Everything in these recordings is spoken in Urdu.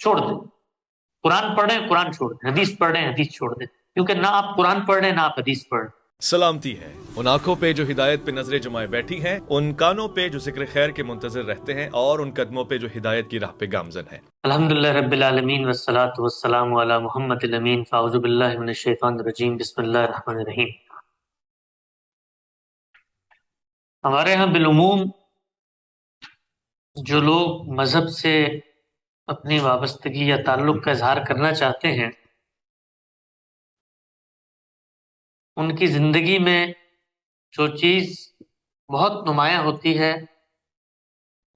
چھوڑ دیں. قرآن پڑھ رہے ہیں قرآن چھوڑ دیں, حدیث پڑھ رہے ہیں حدیث چھوڑ دیں, کیونکہ نہ آپ قرآن پڑھ رہے ہیں نہ آپ حدیث پڑھ رہے ہیں. سلامتی ہے ان آنکھوں پہ جو ہدایت پہ نظریں جمائے بیٹھی ہیں, ان کانوں پہ جو ذکر خیر کے منتظر رہتے ہیں, اور ان قدموں پہ جو ہدایت کی راہ پہ گامزن ہیں. الحمدللہ رب العالمین والصلاة والسلام علی محمد الامین. فاعوذ باللہ من الشیطان الرجیم. بسم اللہ الرحمن الرحیم. ہمارے ہاں بالعموم جو لوگ مذہب سے اپنی وابستگی یا تعلق کا اظہار کرنا چاہتے ہیں, ان کی زندگی میں جو چیز بہت نمایاں ہوتی ہے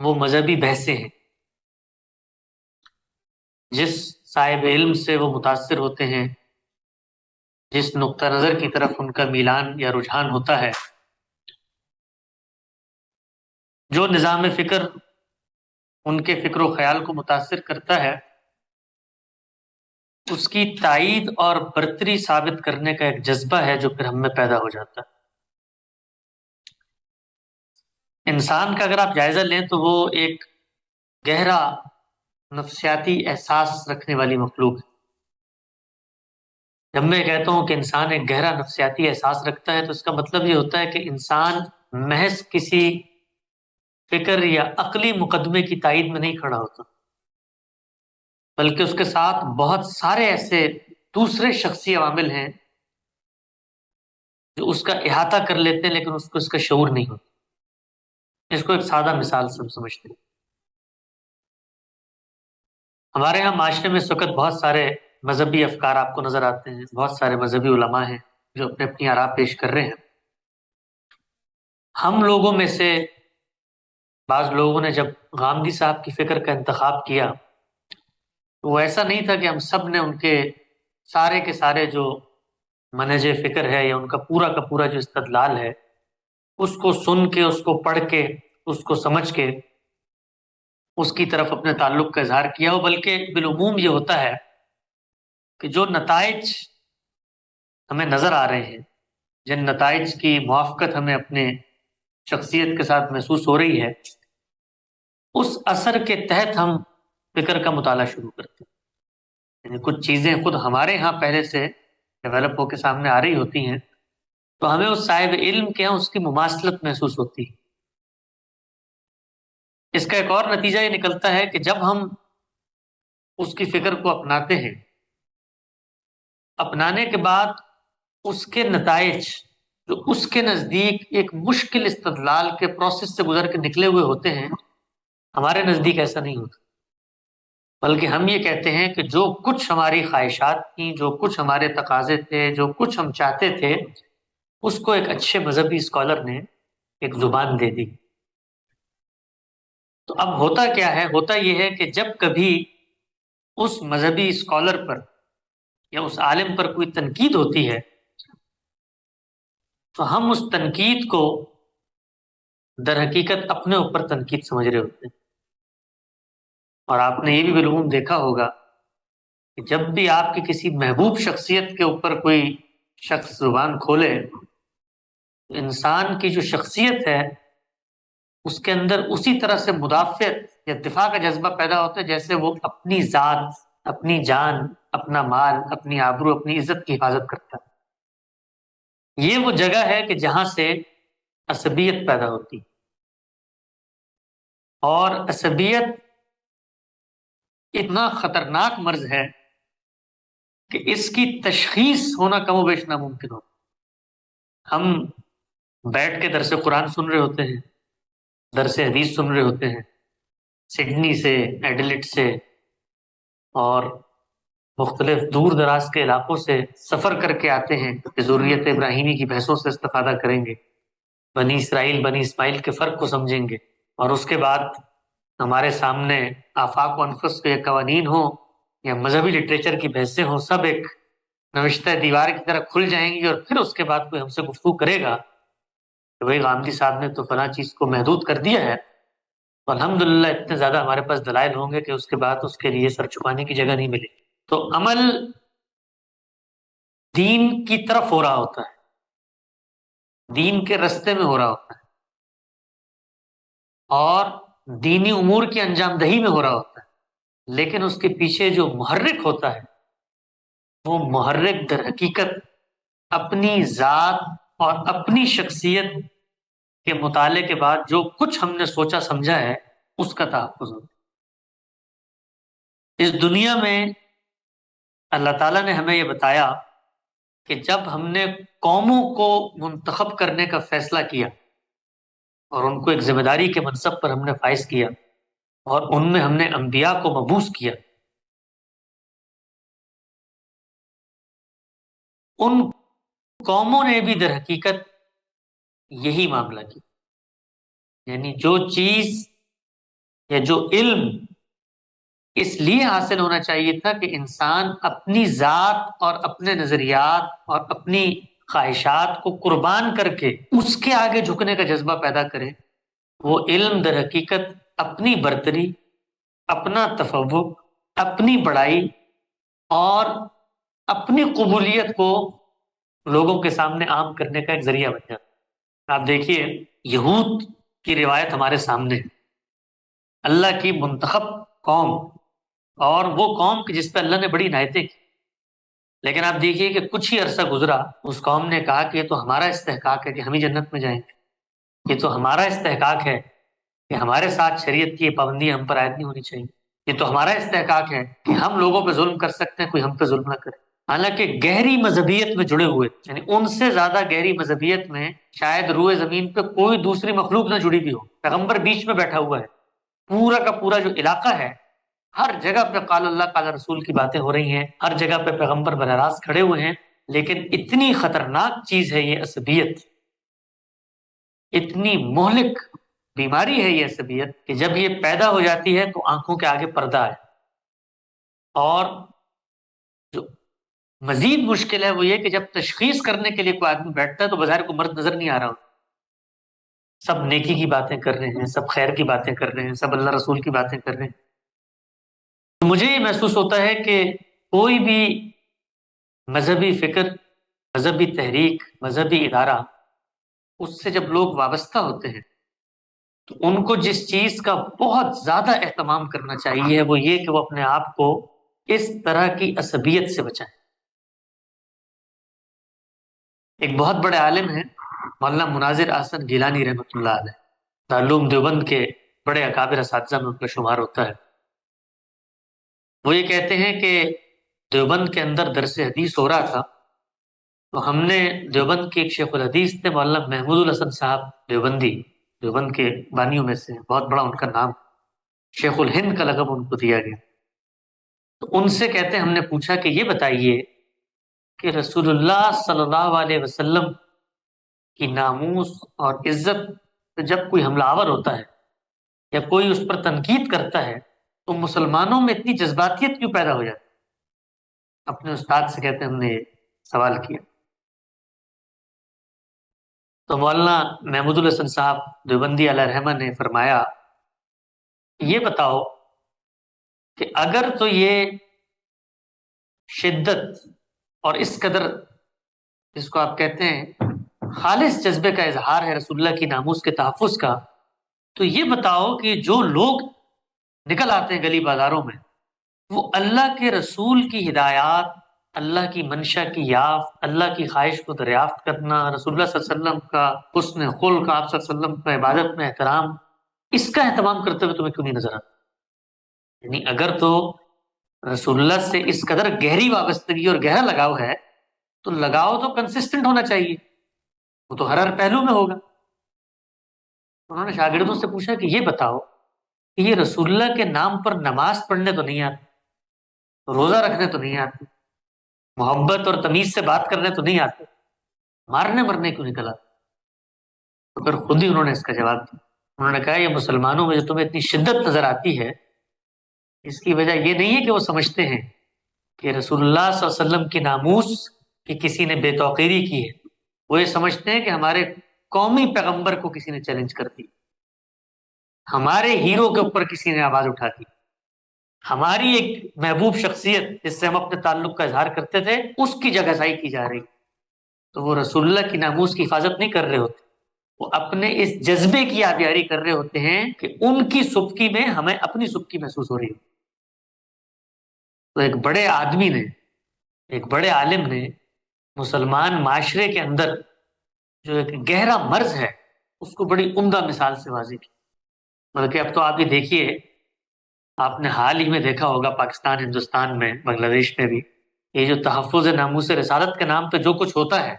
وہ مذہبی بحثیں ہیں. جس صاحب علم سے وہ متاثر ہوتے ہیں, جس نقطہ نظر کی طرف ان کا میلان یا رجحان ہوتا ہے, جو نظام فکر ان کے فکر و خیال کو متاثر کرتا ہے, اس کی تائید اور برتری ثابت کرنے کا ایک جذبہ ہے جو پھر ہم میں پیدا ہو جاتا ہے. انسان کا اگر آپ جائزہ لیں تو وہ ایک گہرا نفسیاتی احساس رکھنے والی مخلوق ہے. جب میں کہتا ہوں کہ انسان ایک گہرا نفسیاتی احساس رکھتا ہے تو اس کا مطلب یہ ہوتا ہے کہ انسان محض کسی فکر یا عقلی مقدمے کی تائید میں نہیں کھڑا ہوتا, بلکہ اس کے ساتھ بہت سارے ایسے دوسرے شخصی عوامل ہیں جو اس کا احاطہ کر لیتے ہیں, لیکن اس کو اس کا شعور نہیں ہوتا. اس کو ایک سادہ مثال سے ہم سمجھتے ہیں. ہمارے ہاں معاشرے میں اس وقت بہت سارے مذہبی افکار آپ کو نظر آتے ہیں, بہت سارے مذہبی علماء ہیں جو اپنے اپنی آراء پیش کر رہے ہیں. ہم لوگوں میں سے بعض لوگوں نے جب غامدی صاحب کی فکر کا انتخاب کیا تو وہ ایسا نہیں تھا کہ ہم سب نے ان کے سارے جو منہج فکر ہے یا ان کا پورا جو استدلال ہے اس کو سن کے, اس کو پڑھ کے, اس کو سمجھ کے اس کی طرف اپنے تعلق کا اظہار کیا ہو, بلکہ بالعموم یہ ہوتا ہے کہ جو نتائج ہمیں نظر آ رہے ہیں, جن نتائج کی موافقت ہمیں اپنے شخصیت کے ساتھ محسوس ہو رہی ہے, اس اثر کے تحت ہم فکر کا مطالعہ شروع کرتے ہیں. یعنی کچھ چیزیں خود ہمارے ہاں پہلے سے ڈیولپ ہو کے سامنے آ رہی ہوتی ہیں تو ہمیں اس صاحب علم کے ہاں اس کی مماثلت محسوس ہوتی ہے. اس کا ایک اور نتیجہ یہ نکلتا ہے کہ جب ہم اس کی فکر کو اپناتے ہیں, اپنانے کے بعد اس کے نتائج جو اس کے نزدیک ایک مشکل استدلال کے پروسیس سے گزر کے نکلے ہوئے ہوتے ہیں, ہمارے نزدیک ایسا نہیں ہوتا, بلکہ ہم یہ کہتے ہیں کہ جو کچھ ہماری خواہشات تھیں, جو کچھ ہمارے تقاضے تھے, جو کچھ ہم چاہتے تھے, اس کو ایک اچھے مذہبی اسکالر نے ایک زبان دے دی. تو اب ہوتا کیا ہے, ہوتا یہ ہے کہ جب کبھی اس مذہبی اسکالر پر یا اس عالم پر کوئی تنقید ہوتی ہے تو ہم اس تنقید کو در حقیقت اپنے اوپر تنقید سمجھ رہے ہوتے ہیں. اور آپ نے یہ بھی بالعموم دیکھا ہوگا کہ جب بھی آپ کی کسی محبوب شخصیت کے اوپر کوئی شخص زبان کھولے تو انسان کی جو شخصیت ہے اس کے اندر اسی طرح سے مدافعت یا دفاع کا جذبہ پیدا ہوتا ہے جیسے وہ اپنی ذات, اپنی جان, اپنا مال, اپنی آبرو, اپنی عزت کی حفاظت کرتا ہے. یہ وہ جگہ ہے کہ جہاں سے عصبیت پیدا ہوتی, اور عصبیت اتنا خطرناک مرض ہے کہ اس کی تشخیص ہونا کم و بیش ناممکن ہو. ہم بیٹھ کے درس قرآن سن رہے ہوتے ہیں, درس حدیث سن رہے ہوتے ہیں, سڈنی سے, ایڈلیڈ سے اور مختلف دور دراز کے علاقوں سے سفر کر کے آتے ہیں کہ ذریت ابراہیمی کی بحثوں سے استفادہ کریں گے, بنی اسرائیل بنی اسماعیل کے فرق کو سمجھیں گے, اور اس کے بعد ہمارے سامنے آفاق و انفس کے قوانین ہوں یا مذہبی لٹریچر کی بحثیں ہوں, سب ایک نوشتہ دیوار کی طرح کھل جائیں گی. اور پھر اس کے بعد کوئی ہم سے گفتگو کرے گا کہ بھائی غامدی صاحب نے تو فلاں چیز کو محدود کر دیا ہے, تو الحمدللہ اتنے زیادہ ہمارے پاس دلائل ہوں گے کہ اس کے بعد اس کے لیے سر چھپانے کی جگہ نہیں ملے. تو عمل دین کی طرف ہو رہا ہوتا ہے, دین کے رستے میں ہو رہا ہوتا ہے, اور دینی امور کی انجام دہی میں ہو رہا ہوتا ہے. لیکن اس کے پیچھے جو محرک ہوتا ہے وہ محرک در حقیقت اپنی ذات اور اپنی شخصیت کے مطالعے کے بعد جو کچھ ہم نے سوچا سمجھا ہے اس کا تحفظ ہوتا ہے۔ اس دنیا میں اللہ تعالیٰ نے ہمیں یہ بتایا کہ جب ہم نے قوموں کو منتخب کرنے کا فیصلہ کیا اور ان کو ایک ذمہ داری کے منصب پر ہم نے فائز کیا اور ان میں ہم نے انبیاء کو مبعوث کیا، ان قوموں نے بھی در حقیقت یہی معاملہ کیا، یعنی جو چیز یا جو علم اس لیے حاصل ہونا چاہیے تھا کہ انسان اپنی ذات اور اپنے نظریات اور اپنی خواہشات کو قربان کر کے اس کے آگے جھکنے کا جذبہ پیدا کرے، وہ علم در حقیقت اپنی برتری، اپنا تفوق، اپنی بڑائی اور اپنی قبولیت کو لوگوں کے سامنے عام کرنے کا ایک ذریعہ بن جاتا۔ آپ دیکھیے یہود کی روایت ہمارے سامنے ہے، اللہ کی منتخب قوم، اور وہ قوم کہ جس پہ اللہ نے بڑی عنایتیں کی، لیکن آپ دیکھیے کہ کچھ ہی عرصہ گزرا اس قوم نے کہا کہ یہ تو ہمارا استحقاق ہے کہ ہم ہی جنت میں جائیں گے، یہ تو ہمارا استحقاق ہے کہ ہمارے ساتھ شریعت کی پابندیاں ہم پر عائد نہیں ہونی چاہیے، یہ تو ہمارا استحقاق ہے کہ ہم لوگوں پہ ظلم کر سکتے ہیں، کوئی ہم پہ ظلم نہ کرے۔ حالانکہ گہری مذہبیت میں جڑے ہوئے، یعنی ان سے زیادہ گہری مذہبیت میں شاید روئے زمین پہ کوئی دوسری مخلوق نہ جڑی بھی ہو، پیغمبر بیچ میں بیٹھا ہوا ہے، پورا کا پورا جو علاقہ ہے ہر جگہ پہ قال اللہ قال رسول کی باتیں ہو رہی ہیں، ہر جگہ پہ پیغمبر براہ راست کھڑے ہوئے ہیں، لیکن اتنی خطرناک چیز ہے یہ عصبیت، اتنی مہلک بیماری ہے یہ عصبیت کہ جب یہ پیدا ہو جاتی ہے تو آنکھوں کے آگے پردہ ہے، اور جو مزید مشکل ہے وہ یہ کہ جب تشخیص کرنے کے لیے کوئی آدمی بیٹھتا ہے تو بظاہر کو مرد نظر نہیں آ رہا ہوتا، سب نیکی کی باتیں کر رہے ہیں، سب خیر کی باتیں کر رہے ہیں، سب اللہ رسول کی باتیں کر رہے ہیں۔ مجھے یہ محسوس ہوتا ہے کہ کوئی بھی مذہبی فکر، مذہبی تحریک، مذہبی ادارہ، اس سے جب لوگ وابستہ ہوتے ہیں تو ان کو جس چیز کا بہت زیادہ اہتمام کرنا چاہیے وہ یہ کہ وہ اپنے آپ کو اس طرح کی عصبیت سے بچائیں۔ ایک بہت بڑے عالم ہیں مولانا مناظر احسن گیلانی رحمۃ اللہ علیہ، دارالعلوم دیوبند کے بڑے اکابر اساتذہ میں ان کا شمار ہوتا ہے۔ وہ یہ کہتے ہیں کہ دیوبند کے اندر درس حدیث ہو رہا تھا تو ہم نے دیوبند کے ایک شیخ الحدیث تھے مولانا محمود الحسن صاحب دیوبندی، دیوبند کے بانیوں میں سے بہت بڑا ان کا نام، شیخ الہند کا لقب ان کو دیا گیا۔ تو ان سے کہتے ہیں ہم نے پوچھا کہ یہ بتائیے کہ رسول اللہ صلی اللہ علیہ وسلم کی ناموس اور عزت پہ جب کوئی حملہ آور ہوتا ہے یا کوئی اس پر تنقید کرتا ہے تو مسلمانوں میں اتنی جذباتیت کیوں پیدا ہو جاتی؟ اپنے استاد سے کہتے ہیں ہم نے یہ سوال کیا تو مولانا محمود الحسن صاحب دیوبندی علیہ رحمہ نے فرمایا یہ بتاؤ کہ اگر تو یہ شدت اور اس قدر جس کو آپ کہتے ہیں خالص جذبے کا اظہار ہے رسول اللہ کی ناموس کے تحفظ کا، تو یہ بتاؤ کہ جو لوگ نکل آتے ہیں گلی بازاروں میں وہ اللہ کے رسول کی ہدایات، اللہ کی منشا کی یافت، اللہ کی خواہش کو دریافت کرنا، رسول اللہ صلی اللہ علیہ وسلم کا حسن خلق، آپ صلی اللہ علیہ وسلم کا عبادت میں احترام، اس کا اہتمام کرتے ہوئے تمہیں کیوں نہیں نظر آتا؟ یعنی اگر تو رسول اللہ سے اس قدر گہری وابستگی اور گہرا لگاؤ ہے تو لگاؤ تو کنسسٹنٹ ہونا چاہیے، وہ تو ہر پہلو میں ہوگا۔ انہوں نے شاگردوں سے پوچھا کہ یہ بتاؤ کہ یہ رسول اللہ کے نام پر نماز پڑھنے تو نہیں آتے، روزہ رکھنے تو نہیں آتے، محبت اور تمیز سے بات کرنے تو نہیں آتے، مارنے مرنے کیوں نکل آتے؟ تو پھر خود ہی انہوں نے اس کا جواب دیا، انہوں نے کہا یہ مسلمانوں میں جو تمہیں اتنی شدت نظر آتی ہے اس کی وجہ یہ نہیں ہے کہ وہ سمجھتے ہیں کہ رسول اللہ صلی اللہ علیہ وسلم کی ناموس کی کسی نے بے توقیری کی ہے، وہ یہ سمجھتے ہیں کہ ہمارے قومی پیغمبر کو کسی نے چیلنج کر دی، ہمارے ہیرو کے اوپر کسی نے آواز اٹھا دی، ہماری ایک محبوب شخصیت جس سے ہم اپنے تعلق کا اظہار کرتے تھے اس کی جگہ سائی کی جا رہی، تو وہ رسول اللہ کی ناموس کی حفاظت نہیں کر رہے ہوتے، وہ اپنے اس جذبے کی آبیاری کر رہے ہوتے ہیں کہ ان کی سبکی میں ہمیں اپنی سبکی محسوس ہو رہی ہے۔ تو ایک بڑے آدمی نے، ایک بڑے عالم نے مسلمان معاشرے کے اندر جو ایک گہرا مرض ہے اس کو بڑی عمدہ مثال سے واضح کی۔ بلکہ اب تو آپ یہ دیکھیے، آپ نے حال ہی میں دیکھا ہوگا پاکستان، ہندوستان میں، بنگلہ دیش میں بھی، یہ جو تحفظ ناموس رسالت کے نام پہ جو کچھ ہوتا ہے،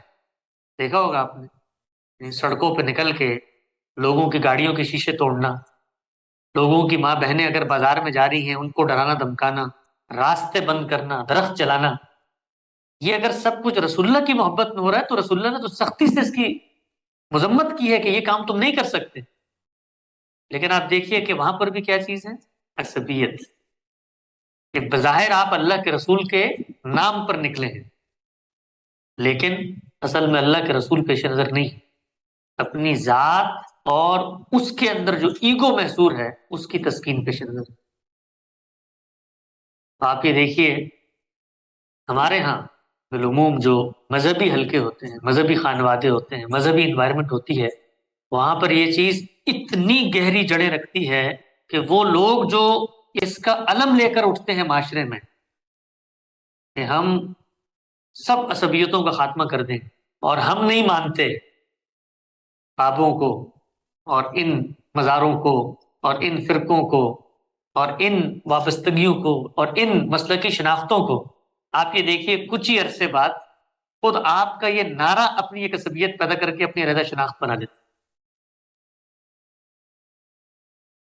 دیکھا ہوگا آپ نے، سڑکوں پہ نکل کے لوگوں کی گاڑیوں کے شیشے توڑنا، لوگوں کی ماں بہنیں اگر بازار میں جا رہی ہیں ان کو ڈرانا دھمکانا، راستے بند کرنا، درخت جلانا، یہ اگر سب کچھ رسول اللہ کی محبت میں ہو رہا ہے تو رسول اللہ نے تو سختی سے اس کی مذمت کی ہے کہ یہ کام تم نہیں کر سکتے۔ لیکن آپ دیکھیے کہ وہاں پر بھی کیا چیز ہے؟ عصبیت، کہ بظاہر آپ اللہ کے رسول کے نام پر نکلے ہیں لیکن اصل میں اللہ کے رسول پیش نظر نہیں، اپنی ذات اور اس کے اندر جو ایگو محصور ہے اس کی تسکین پیش نظر۔ آپ یہ دیکھیے، ہمارے ہاں بالعموم جو مذہبی حلقے ہوتے ہیں، مذہبی خانوادے ہوتے ہیں، مذہبی انوائرمنٹ ہوتی ہے، وہاں پر یہ چیز اتنی گہری جڑیں رکھتی ہے کہ وہ لوگ جو اس کا علم لے کر اٹھتے ہیں معاشرے میں کہ ہم سب عصبیتوں کا خاتمہ کر دیں اور ہم نہیں مانتے بابوں کو اور ان مزاروں کو اور ان فرقوں کو اور ان وابستگیوں کو اور ان مسلکی شناختوں کو، آپ یہ دیکھیے کچھ ہی عرصے بعد خود آپ کا یہ نعرہ اپنی ایک عصبیت پیدا کر کے اپنی علیحدہ شناخت بنا دیتا۔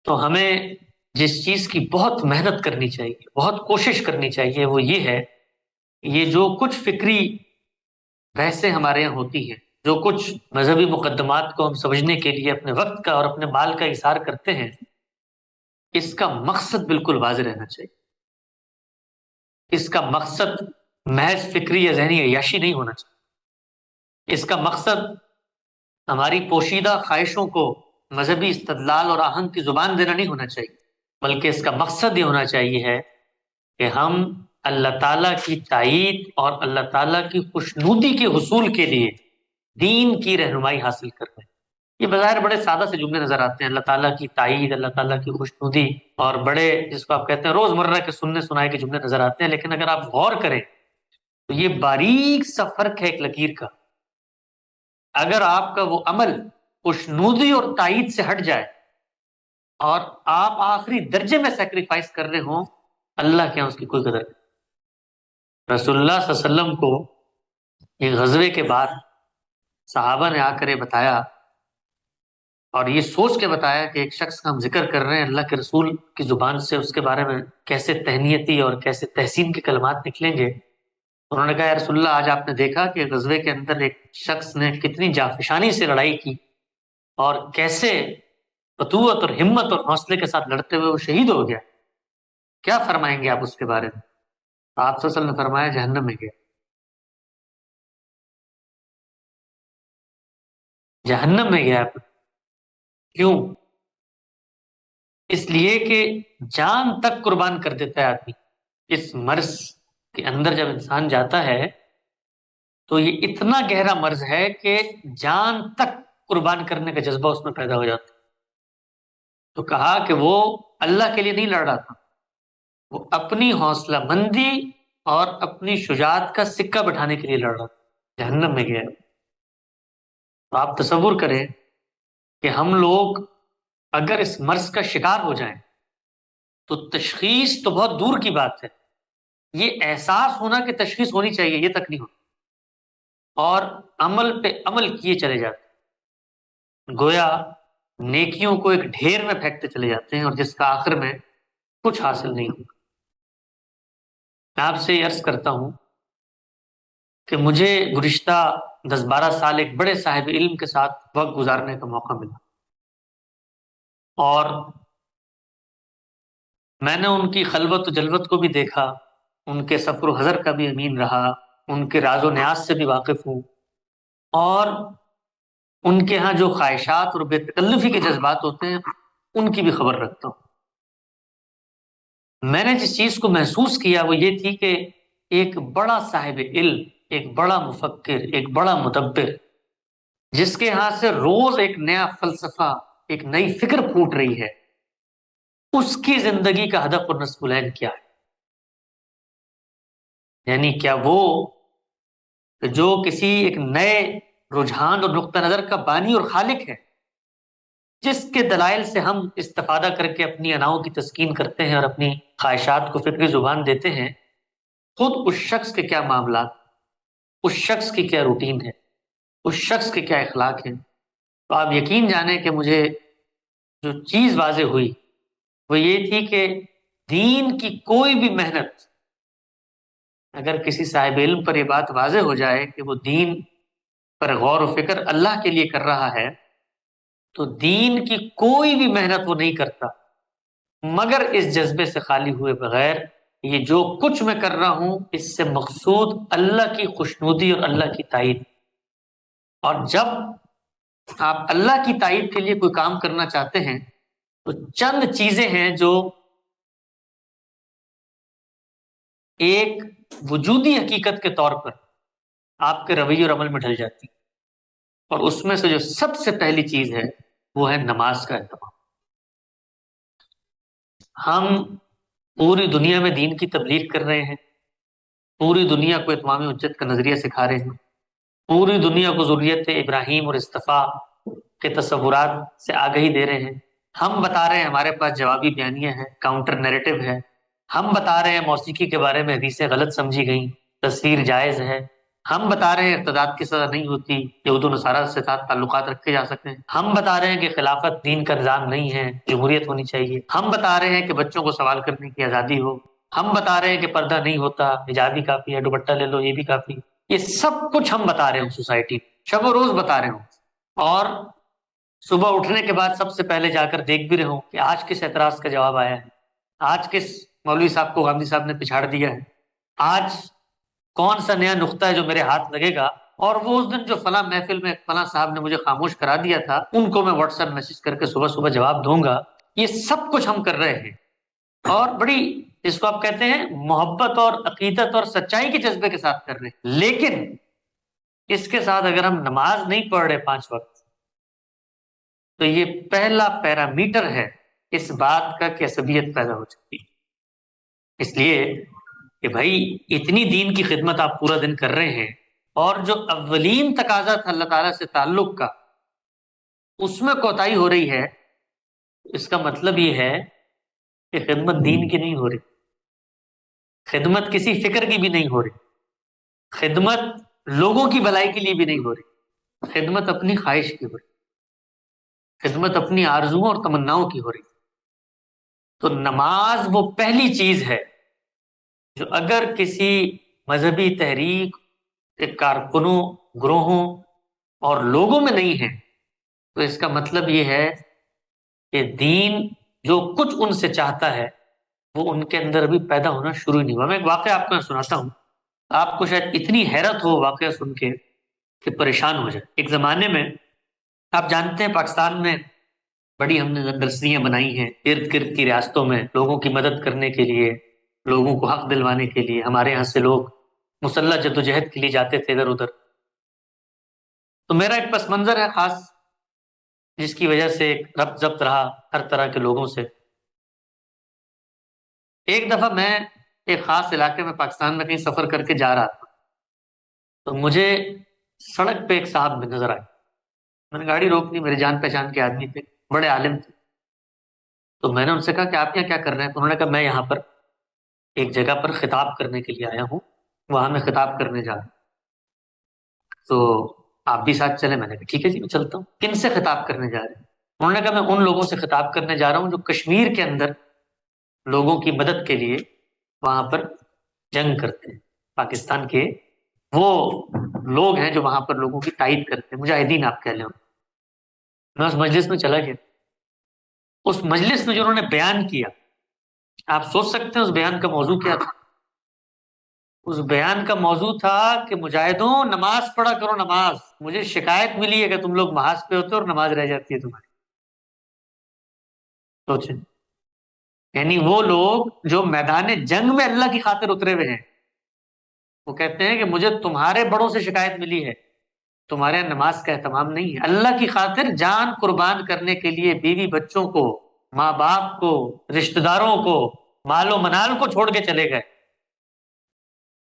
تو ہمیں جس چیز کی بہت محنت کرنی چاہیے، بہت کوشش کرنی چاہیے، وہ یہ ہے، یہ جو کچھ فکری بحثیں ہمارے یہاں ہوتی ہیں، جو کچھ مذہبی مقدمات کو ہم سمجھنے کے لیے اپنے وقت کا اور اپنے مال کا اثار کرتے ہیں، اس کا مقصد بالکل واضح رہنا چاہیے۔ اس کا مقصد محض فکری یا ذہنی عیاشی نہیں ہونا چاہیے۔ اس کا مقصد ہماری پوشیدہ خواہشوں کو مذہبی استدلال اور آہنگ کی زبان دینا نہیں ہونا چاہیے، بلکہ اس کا مقصد یہ ہونا چاہیے ہے کہ ہم اللہ تعالیٰ کی تائید اور اللہ تعالیٰ کی خوشنودی کے حصول کے لیے دین کی رہنمائی حاصل کر رہے ہیں۔ یہ بظاہر بڑے سادہ سے جملے نظر آتے ہیں، اللہ تعالیٰ کی تائید، اللہ تعالیٰ کی خوشنودی، اور بڑے جس کو آپ کہتے ہیں روزمرہ کے سننے سنائے کے جملے نظر آتے ہیں، لیکن اگر آپ غور کریں تو یہ باریک سا فرق ہے ایک لکیر کا۔ اگر آپ کا وہ عمل خوشنودی اور تائید سے ہٹ جائے اور آپ آخری درجے میں سیکریفائس کر رہے ہوں، اللہ کے یہاں اس کی کوئی قدر نہیں۔ رسول اللہ صلی اللہ علیہ وسلم کو ایک غزوے کے بعد صحابہ نے آ کر یہ بتایا اور یہ سوچ کے بتایا کہ ایک شخص کا ہم ذکر کر رہے ہیں، اللہ کے رسول کی زبان سے اس کے بارے میں کیسے تہنیتی اور کیسے تحسین کے کلمات نکلیں گے۔ انہوں نے کہا یا رسول اللہ، آج آپ نے دیکھا کہ غزوے کے اندر ایک شخص نے کتنی جافشانی سے لڑائی کی اور کیسے فتوت اور ہمت اور حوصلے کے ساتھ لڑتے ہوئے وہ شہید ہو گیا، کیا فرمائیں گے آپ اس کے بارے میں؟ آپ صلی اللہ علیہ وسلم نے فرمایا جہنم میں گیا، جہنم میں گیا۔ کیوں؟ اس لیے کہ جان تک قربان کر دیتا ہے آدمی۔ اس مرض کے اندر جب انسان جاتا ہے تو یہ اتنا گہرا مرض ہے کہ جان تک قربان کرنے کا جذبہ اس میں پیدا ہو جاتا ہے۔ تو کہا کہ وہ اللہ کے لیے نہیں لڑ رہا تھا، وہ اپنی حوصلہ مندی اور اپنی شجاعت کا سکہ بٹھانے کے لیے لڑ رہا تھا، جہنم میں گیا۔ تو آپ تصور کریں کہ ہم لوگ اگر اس مرض کا شکار ہو جائیں تو تشخیص تو بہت دور کی بات ہے، یہ احساس ہونا کہ تشخیص ہونی چاہیے یہ تک نہیں ہوتا، اور عمل پہ عمل کیے چلے جاتے، گویا نیکیوں کو ایک ڈھیر میں پھینکتے چلے جاتے ہیں اور جس کا آخر میں کچھ حاصل نہیں ہوگا۔ میں آپ سے یہ عرض کرتا ہوں کہ مجھے گزشتہ 10-12 سال ایک بڑے صاحب علم کے ساتھ وقت گزارنے کا موقع ملا، اور میں نے ان کی خلوت و جلوت کو بھی دیکھا، ان کے سفر و حضر کا بھی امین رہا، ان کے راز و نیاز سے بھی واقف ہوں، اور ان کے ہاں جو خواہشات اور بے تکلفی کے جذبات ہوتے ہیں ان کی بھی خبر رکھتا ہوں۔ میں نے جس چیز کو محسوس کیا وہ یہ تھی کہ ایک بڑا صاحب علم، ایک بڑا مفکر، ایک بڑا مدبر، جس کے ہاں سے روز ایک نیا فلسفہ، ایک نئی فکر پھوٹ رہی ہے، اس کی زندگی کا ہدف اور نصب العین کیا ہے؟ یعنی کیا وہ جو کسی ایک نئے رجحان اور نقطہ نظر کا بانی اور خالق ہے، جس کے دلائل سے ہم استفادہ کر کے اپنی اناؤں کی تسکین کرتے ہیں اور اپنی خواہشات کو فکری زبان دیتے ہیں، خود اس شخص کے کیا معاملات، اس شخص کی کیا روٹین ہے، اس شخص کے کیا اخلاق ہیں؟ تو آپ یقین جانیں کہ مجھے جو چیز واضح ہوئی وہ یہ تھی کہ دین کی کوئی بھی محنت، اگر کسی صاحب علم پر یہ بات واضح ہو جائے کہ وہ دین پر غور و فکر اللہ کے لیے کر رہا ہے، تو دین کی کوئی بھی محنت وہ نہیں کرتا مگر اس جذبے سے خالی ہوئے بغیر، یہ جو کچھ میں کر رہا ہوں اس سے مقصود اللہ کی خوشنودی اور اللہ کی تائید۔ اور جب آپ اللہ کی تائید کے لیے کوئی کام کرنا چاہتے ہیں تو چند چیزیں ہیں جو ایک وجودی حقیقت کے طور پر آپ کے رویے اور عمل میں ڈھل جاتی، اور اس میں سے جو سب سے پہلی چیز ہے وہ ہے نماز کا اہتمام۔ ہم پوری دنیا میں دین کی تبلیغ کر رہے ہیں، پوری دنیا کو اتمام حجت کا نظریہ سکھا رہے ہیں، پوری دنیا کو ذریت ابراہیم اور اصطفیٰ کے تصورات سے آگہی دے رہے ہیں۔ ہم بتا رہے ہیں ہمارے پاس جوابی بیانیہ ہے، کاؤنٹر نیریٹو ہے۔ ہم بتا رہے ہیں موسیقی کے بارے میں حدیثیں غلط سمجھی گئیں، تصویر جائز ہے۔ ہم بتا رہے ہیں ارتداد کی سزا نہیں ہوتی، یہود و نصارہ سے ساتھ تعلقات رکھے جا سکتے ہیں۔ ہم بتا رہے ہیں کہ خلافت دین کا نظام نہیں ہے، جمہوریت ہونی چاہیے۔ ہم بتا رہے ہیں کہ بچوں کو سوال کرنے کی آزادی ہو۔ ہم بتا رہے ہیں کہ پردہ نہیں ہوتا، حجاب ہی کافی ہے، دوپٹہ لے لو یہ بھی کافی۔ یہ سب کچھ ہم بتا رہے ہوں سوسائٹی، شب و روز بتا رہے ہوں، اور صبح اٹھنے کے بعد سب سے پہلے جا کر دیکھ بھی رہے ہوں کہ آج کس اعتراض کا جواب آیا ہے، آج کس مولوی صاحب کو غامدی صاحب نے پچھاڑ دیا ہے، آج کون سا نیا نقطہ ہے جو میرے ہاتھ لگے گا، اور وہ اس دن جو فلاں محفل میں فلاں صاحب نے مجھے خاموش کرا دیا تھا ان کو میں واٹس ایپ میسج کر کے صبح صبح جواب دوں گا۔ یہ سب کچھ ہم کر رہے ہیں، اور بڑی جس کو آپ کہتے ہیں محبت اور عقیدت اور سچائی کے جذبے کے ساتھ کر رہے ہیں۔ لیکن اس کے ساتھ اگر ہم نماز نہیں پڑھ رہے 5 وقت، تو یہ پہلا پیرامیٹر ہے اس بات کا کہ عصبیت پیدا ہو سکتی ہے۔ اس لیے کہ بھائی اتنی دین کی خدمت آپ پورا دن کر رہے ہیں، اور جو اولین تقاضا تھا اللہ تعالیٰ سے تعلق کا اس میں کوتاہی ہو رہی ہے، اس کا مطلب یہ ہے کہ خدمت دین کی نہیں ہو رہی، خدمت کسی فکر کی بھی نہیں ہو رہی، خدمت لوگوں کی بھلائی کے لیے بھی نہیں ہو رہی، خدمت اپنی خواہش کی ہو رہی، خدمت اپنی آرزوؤں اور تمناؤں کی ہو رہی۔ تو نماز وہ پہلی چیز ہے جو اگر کسی مذہبی تحریک کے کارکنوں، گروہوں اور لوگوں میں نہیں ہے، تو اس کا مطلب یہ ہے کہ دین جو کچھ ان سے چاہتا ہے وہ ان کے اندر ابھی پیدا ہونا شروع ہی نہیں ہوا۔ میں ایک واقعہ آپ کو سناتا ہوں، آپ کو شاید اتنی حیرت ہو واقعہ سن کے کہ پریشان ہو جائے۔ ایک زمانے میں آپ جانتے ہیں پاکستان میں بڑی ہم نے نرسریاں بنائی ہیں ارد گرد کی ریاستوں میں، لوگوں کی مدد کرنے کے لیے، لوگوں کو حق دلوانے کے لیے۔ ہمارے یہاں سے لوگ مسلح جدوجہد کے لیے جاتے تھے ادھر ادھر۔ تو میرا ایک پس منظر ہے خاص، جس کی وجہ سے ایک ربط ضبط رہا ہر طرح کے لوگوں سے۔ ایک دفعہ میں ایک خاص علاقے میں پاکستان میں کہیں سفر کر کے جا رہا تھا، تو مجھے سڑک پہ ایک صاحب نظر آئے۔ میں نے گاڑی روک لی، میرے جان پہچان کے آدمی تھے، بڑے عالم تھے۔ تو میں نے ان سے کہا کہ آپ یہاں کیا کر رہے ہیں؟ تو انہوں نے کہا میں یہاں پر ایک جگہ پر خطاب کرنے کے لیے آیا ہوں، وہاں میں خطاب کرنے جا رہا ہوں، تو آپ بھی ساتھ چلیں۔ میں نے کہا ٹھیک ہے جی میں چلتا ہوں۔ کن سے خطاب کرنے جا رہے ہیں؟ انہوں نے کہا میں ان لوگوں سے خطاب کرنے جا رہا ہوں جو کشمیر کے اندر لوگوں کی مدد کے لیے وہاں پر جنگ کرتے ہیں، پاکستان کے وہ لوگ ہیں جو وہاں پر لوگوں کی تائید کرتے ہیں، مجاہدین آپ کہہ لیں۔ میں اس مجلس میں چلا گیا، اس مجلس میں جو انہوں نے بیان کیا، آپ سوچ سکتے ہیں اس بیان کا موضوع کیا تھا؟ اس بیان کا موضوع تھا کہ مجاہدوں نماز پڑھا کرو نماز، مجھے شکایت ملی ہے کہ تم لوگ محاذ پہ ہوتے ہو اور نماز رہ جاتی ہے تمہاری۔ سوچیں، یعنی وہ لوگ جو میدان جنگ میں اللہ کی خاطر اترے ہوئے ہیں، وہ کہتے ہیں کہ مجھے تمہارے بڑوں سے شکایت ملی ہے، تمہارے یہاں نماز کا اہتمام نہیں ہے۔ اللہ کی خاطر جان قربان کرنے کے لیے بیوی بچوں کو، ماں باپ کو، رشتہ داروں کو، مال و منال کو چھوڑ کے چلے گئے،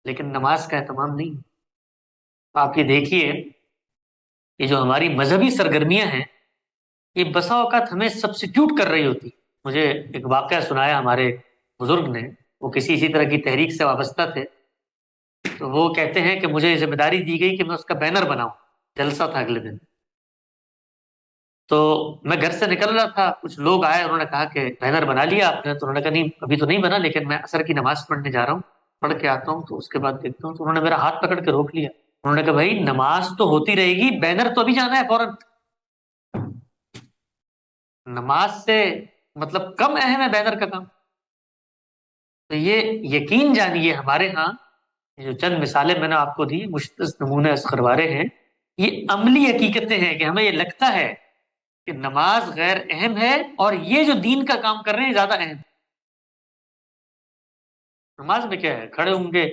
لیکن نماز کا اہتمام نہیں۔ آپ یہ دیکھیے، یہ جو ہماری مذہبی سرگرمیاں ہیں، یہ بسا اوقات ہمیں سبسٹیوٹ کر رہی ہوتی۔ مجھے ایک واقعہ سنایا ہمارے بزرگ نے، وہ کسی اسی طرح کی تحریک سے وابستہ تھے، تو وہ کہتے ہیں کہ مجھے ذمہ داری دی گئی کہ میں اس کا بینر بناؤں، جلسہ تھا اگلے دن۔ تو میں گھر سے نکل رہا تھا، کچھ لوگ آئے، انہوں نے کہا کہ بینر بنا لیا آپ نے؟ تو انہوں نے کہا نہیں ابھی تو نہیں بنا، لیکن میں عصر کی نماز پڑھنے جا رہا ہوں، پڑھ کے آتا ہوں تو اس کے بعد دیکھتا ہوں۔ تو انہوں نے میرا ہاتھ پکڑ کے روک لیا، انہوں نے کہا بھائی نماز تو ہوتی رہے گی، بینر تو ابھی جانا ہے فوراً۔ نماز سے مطلب کم اہم ہے بینر کا کام؟ تو یہ یقین جانیے ہمارے ہاں یہ جو چند مثالیں میں نے آپ کو دی، مشتز نمونے از خروارے ہیں، یہ عملی حقیقتیں ہیں کہ ہمیں یہ لگتا ہے کہ نماز غیر اہم ہے اور یہ جو دین کا کام کر رہے ہیں یہ زیادہ اہم ہے۔ نماز میں کیا ہے، کھڑے ہوں گے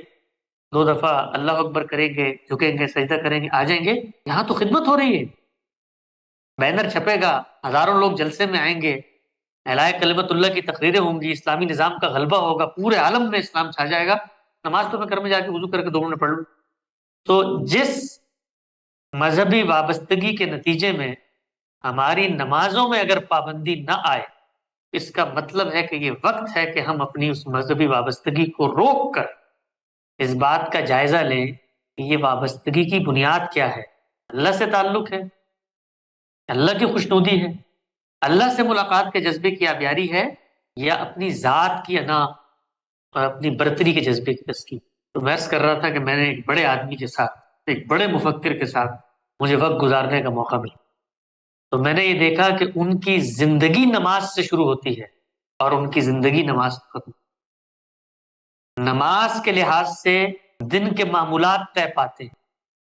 2 دفعہ اللہ اکبر کریں گے، جھکیں گے، سجدہ کریں گے، آ جائیں گے، یہاں تو خدمت ہو رہی ہے۔ بینر چھپے گا، ہزاروں لوگ جلسے میں آئیں گے، اعلائے کلمت اللہ کی تقریریں ہوں گی، اسلامی نظام کا غلبہ ہوگا، پورے عالم میں اسلام چھا جائے گا۔ نماز تو میں گھر میں جا کے وضو کر کے 2 منٹ پڑھ لوں۔ تو جس مذہبی وابستگی کے نتیجے میں ہماری نمازوں میں اگر پابندی نہ آئے، اس کا مطلب ہے کہ یہ وقت ہے کہ ہم اپنی اس مذہبی وابستگی کو روک کر اس بات کا جائزہ لیں کہ یہ وابستگی کی بنیاد کیا ہے۔ اللہ سے تعلق ہے، اللہ کی خوشنودی ہے، اللہ سے ملاقات کے جذبے کی آبیاری ہے، یا اپنی ذات کی انا اور اپنی برتری کے جذبے کی تسکین۔ تو میں عرض کر رہا تھا کہ میں نے ایک بڑے آدمی کے ساتھ، ایک بڑے مفکر کے ساتھ مجھے وقت گزارنے کا موقع ملا، تو میں نے یہ دیکھا کہ ان کی زندگی نماز سے شروع ہوتی ہے اور ان کی زندگی نماز سے ختم۔ نماز کے لحاظ سے دن کے معمولات طے پاتے ہیں،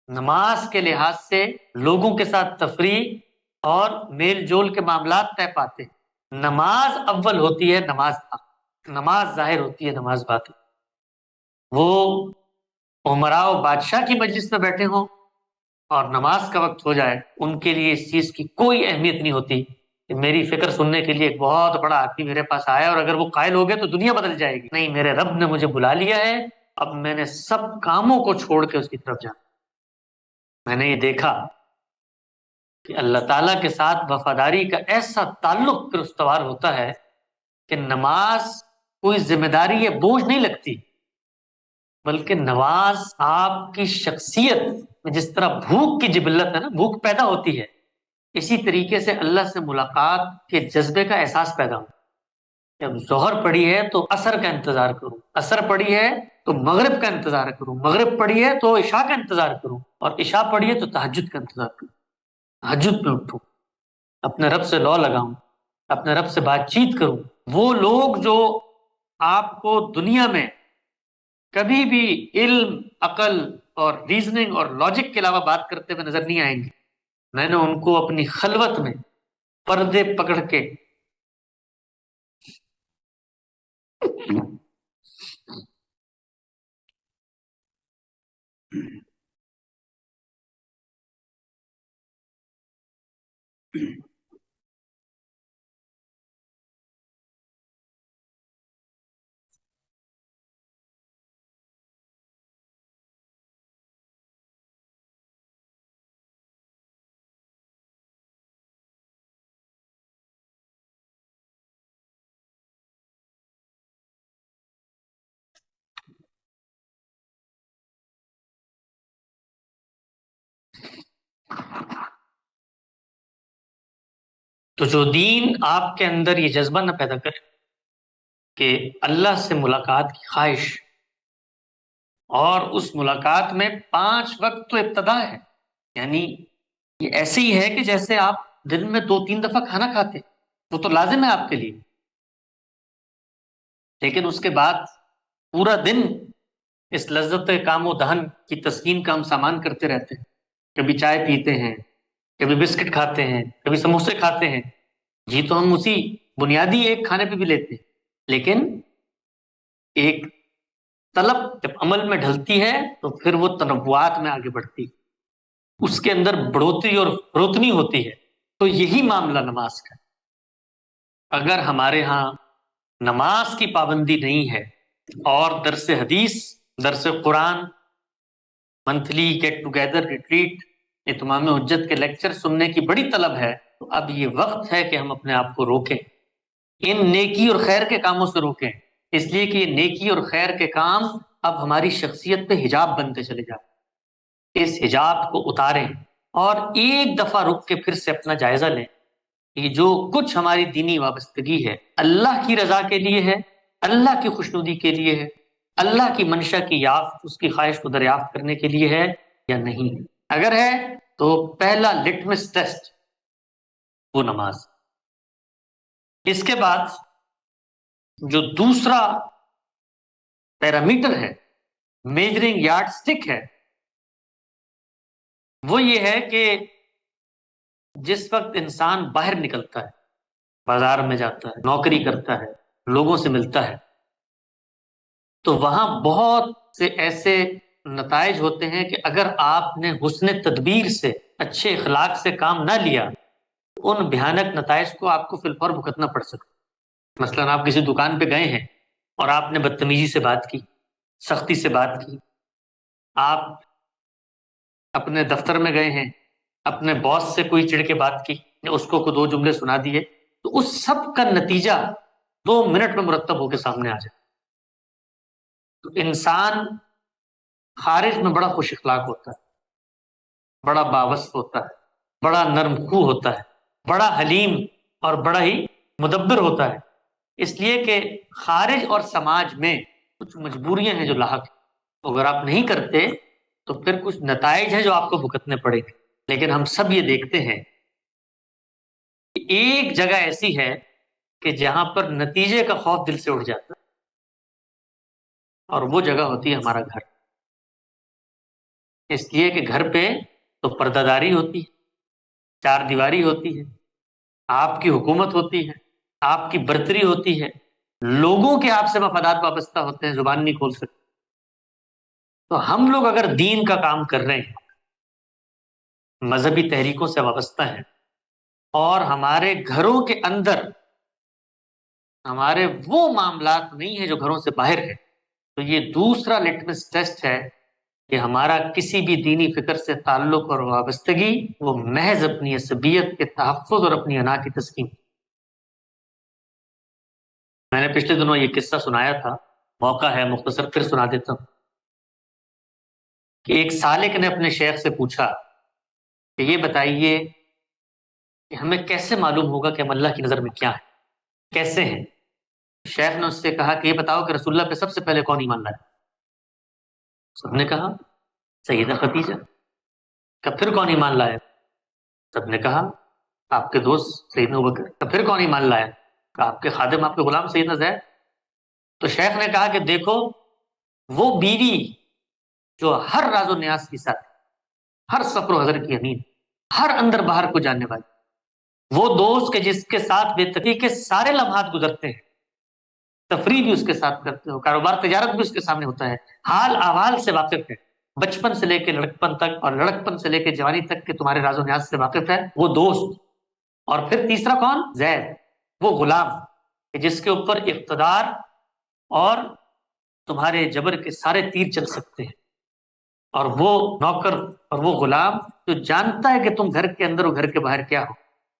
نماز کے لحاظ سے لوگوں کے ساتھ تفریح اور میل جول کے معاملات طے پاتے ہیں۔ نماز اول ہوتی ہے، نماز نماز ظاہر ہوتی ہے، نماز باطن۔ وہ عمراء و بادشاہ کی مجلس میں بیٹھے ہوں اور نماز کا وقت ہو جائے، ان کے لیے اس چیز کی کوئی اہمیت نہیں ہوتی کہ میری فکر سننے کے لیے ایک بہت بڑا آدمی میرے پاس آیا اور اگر وہ قائل ہو گئے تو دنیا بدل جائے گی۔ نہیں، میرے رب نے مجھے بلا لیا ہے، اب میں نے سب کاموں کو چھوڑ کے اس کی طرف جانا۔ میں نے یہ دیکھا کہ اللہ تعالیٰ کے ساتھ وفاداری کا ایسا تعلق پھر استوار ہوتا ہے کہ نماز کوئی ذمہ داری یا بوجھ نہیں لگتی، بلکہ نماز آپ کی شخصیت میں جس طرح بھوک کی جبلت ہے نا، بھوک پیدا ہوتی ہے، اسی طریقے سے اللہ سے ملاقات کے جذبے کا احساس پیدا ہوتا ہے۔ جب ظہر پڑی ہے تو عصر کا انتظار کروں، عصر پڑی ہے تو مغرب کا انتظار کروں، مغرب پڑی ہے تو عشاء کا انتظار کروں، اور عشاء پڑی ہے تو تہجد کا انتظار کروں، تہجد میں اٹھوں، اپنے رب سے لو لگاؤں، اپنے رب سے بات چیت کروں۔ وہ لوگ جو آپ کو دنیا میں کبھی بھی علم، عقل اور ریزننگ اور لاجک کے علاوہ بات کرتے ہوئے نظر نہیں آئیں گے، میں نے ان کو اپنی خلوت میں پردے پکڑ کے تو جو دین آپ کے اندر یہ جذبہ نہ پیدا کرے کہ اللہ سے ملاقات کی خواہش، اور اس ملاقات میں 5 وقت تو ابتدا ہے، یعنی یہ ایسے ہی ہے کہ جیسے آپ دن میں 2-3 دفعہ کھانا کھاتے، وہ تو لازم ہے آپ کے لیے، لیکن اس کے بعد پورا دن اس لذت کام و دہن کی تسکین کا ہم سامان کرتے رہتے ہیں، کبھی چائے پیتے ہیں، کبھی بسکٹ کھاتے ہیں، کبھی سموسے کھاتے ہیں، جی تو ہم اسی بنیادی ایک کھانے پہ بھی لیتے ہیں، لیکن ایک طلب جب عمل میں ڈھلتی ہے تو پھر وہ تنوعات میں آگے بڑھتی، اس کے اندر بڑھوتری اور فروتنی ہوتی ہے۔ تو یہی معاملہ نماز کا، اگر ہمارے ہاں نماز کی پابندی نہیں ہے اور درس حدیث درس قرآن، منتھلی گیٹ ٹوگیدر ریٹریٹ، اتمام حجت کے لیکچر سننے کی بڑی طلب ہے، تو اب یہ وقت ہے کہ ہم اپنے آپ کو روکیں، ان نیکی اور خیر کے کاموں سے روکیں، اس لیے کہ یہ نیکی اور خیر کے کام اب ہماری شخصیت پہ حجاب بنتے چلے جاتے، اس حجاب کو اتاریں اور ایک دفعہ رک کے پھر سے اپنا جائزہ لیں کہ جو کچھ ہماری دینی وابستگی ہے اللہ کی رضا کے لیے ہے، اللہ کی خوشنودی کے لیے ہے، اللہ کی منشا کی یافت، اس کی خواہش کو دریافت کرنے کے لیے ہے یا نہیں ہے۔ اگر ہے تو پہلا لٹمس ٹیسٹ وہ نماز۔ اس کے بعد جو دوسرا پیرامیٹر ہے، میجرنگ یارڈ سٹک ہے، وہ یہ ہے کہ جس وقت انسان باہر نکلتا ہے، بازار میں جاتا ہے، نوکری کرتا ہے، لوگوں سے ملتا ہے، تو وہاں بہت سے ایسے نتائج ہوتے ہیں کہ اگر آپ نے حسن تدبیر سے، اچھے اخلاق سے کام نہ لیا، ان بھیانک نتائج کو آپ کو فی الفور بھگتنا پڑ سکتا ہے۔ مثلا آپ کسی دکان پہ گئے ہیں اور آپ نے بدتمیزی سے بات کی، سختی سے بات کی، آپ اپنے دفتر میں گئے ہیں، اپنے باس سے کوئی چڑھ کے بات کی، اس کو دو جملے سنا دیے، تو اس سب کا نتیجہ 2 منٹ میں مرتب ہو کے سامنے آ جائے۔ تو انسان خارج میں بڑا خوش اخلاق ہوتا ہے، بڑا باوست ہوتا ہے، بڑا نرم خو ہوتا ہے، بڑا حلیم اور بڑا ہی مدبر ہوتا ہے، اس لیے کہ خارج اور سماج میں کچھ مجبوریاں ہیں جو لاحق ہیں، اگر آپ نہیں کرتے تو پھر کچھ نتائج ہیں جو آپ کو بھگتنے پڑے گے۔ لیکن ہم سب یہ دیکھتے ہیں کہ ایک جگہ ایسی ہے کہ جہاں پر نتیجے کا خوف دل سے اٹھ جاتا ہے، اور وہ جگہ ہوتی ہے ہمارا گھر۔ اس لیے کہ گھر پہ تو پردہ داری ہوتی ہے، چار دیواری ہوتی ہے، آپ کی حکومت ہوتی ہے، آپ کی برتری ہوتی ہے، لوگوں کے آپ سے مفادات وابستہ ہوتے ہیں، زبان نہیں کھول سکتے۔ تو ہم لوگ اگر دین کا کام کر رہے ہیں، مذہبی تحریکوں سے وابستہ ہیں، اور ہمارے گھروں کے اندر ہمارے وہ معاملات نہیں ہیں جو گھروں سے باہر ہے، تو یہ دوسرا لٹمس ٹیسٹ ہے کہ ہمارا کسی بھی دینی فکر سے تعلق اور وابستگی وہ محض اپنی عصبیت کے تحفظ اور اپنی انا کی تسکین۔ میں نے پچھلے دنوں یہ قصہ سنایا تھا، موقع ہے مختصر پھر سنا دیتا ہوں، کہ ایک سالک نے اپنے شیخ سے پوچھا کہ یہ بتائیے کہ ہمیں کیسے معلوم ہوگا کہ ہم اللہ کی نظر میں کیا ہیں، کیسے ہیں؟ شیخ نے اس سے کہا کہ یہ بتاؤ کہ رسول اللہ پہ سب سے پہلے کون ایمان لایا؟ سب نے کہا سیدہ خدیجہ۔ کہ پھر کون ایمان لایا؟ سب نے کہا آپ کے دوست سیدنا ابوبکر۔ کہ پھر کون ایمان لایا؟ کہ آپ کے خادم، آپ کے غلام سیدنا زید۔ تو شیخ نے کہا کہ دیکھو، وہ بیوی جو ہر راز و نیاز کی ساتھ، ہر سفر و حضر کی امین، ہر اندر باہر کو جاننے والی، وہ دوست کہ جس کے ساتھ بے تقی کے سارے لمحات گزرتے ہیں، تفریح بھی اس کے ساتھ کرتے ہو، کاروبار تجارت بھی اس کے سامنے ہوتا ہے، حال احوال سے واقف ہے، بچپن سے لے کے لڑکپن تک اور لڑکپن سے لے کے جوانی تک کے تمہارے راز و نیاز سے واقف ہے، وہ دوست۔ اور پھر تیسرا کون؟ زید، وہ غلام کہ جس کے اوپر اقتدار اور تمہارے جبر کے سارے تیر چل سکتے ہیں، اور وہ نوکر اور وہ غلام جو جانتا ہے کہ تم گھر کے اندر اور گھر کے باہر کیا ہو۔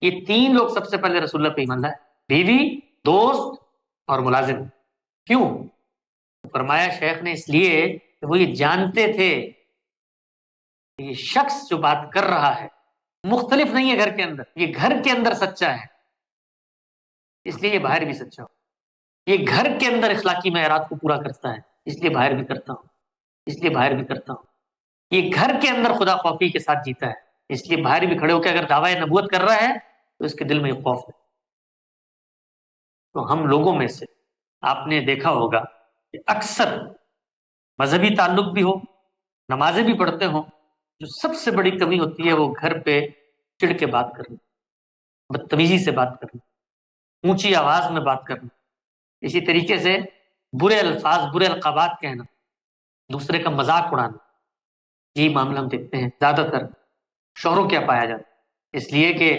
یہ تین لوگ سب سے پہلے رسول اللہ پہ ایمان لائے، بیوی، دوست اور ملازم۔ کیوں؟ فرمایا شیخ نے اس لیے کہ وہ یہ جانتے تھے کہ یہ شخص جو بات کر رہا ہے مختلف نہیں ہے، گھر کے اندر یہ گھر کے اندر سچا ہے، اس لیے یہ باہر بھی سچا ہو۔ یہ گھر کے اندر اخلاقی معیارات کو پورا کرتا ہے، اس لیے باہر بھی کرتا ہوں، اس لیے باہر بھی کرتا ہوں۔ یہ گھر کے اندر خدا خوفی کے ساتھ جیتا ہے، اس لیے باہر بھی کھڑے ہو کے اگر دعوی نبوت کر رہا ہے تو اس کے دل میں یہ خوف ہے۔ تو ہم لوگوں میں سے آپ نے دیکھا ہوگا کہ اکثر مذہبی تعلق بھی ہو، نمازیں بھی پڑھتے ہوں، جو سب سے بڑی کمی ہوتی ہے وہ گھر پہ چڑھ کے بات کرنا، بدتمیزی سے بات کرنا، اونچی آواز میں بات کرنا، اسی طریقے سے برے الفاظ، برے القابات کہنا، دوسرے کا مذاق اڑانا۔ یہی معاملہ ہم دیکھتے ہیں زیادہ تر شوہروں کیا پایا جاتا ہے، اس لیے کہ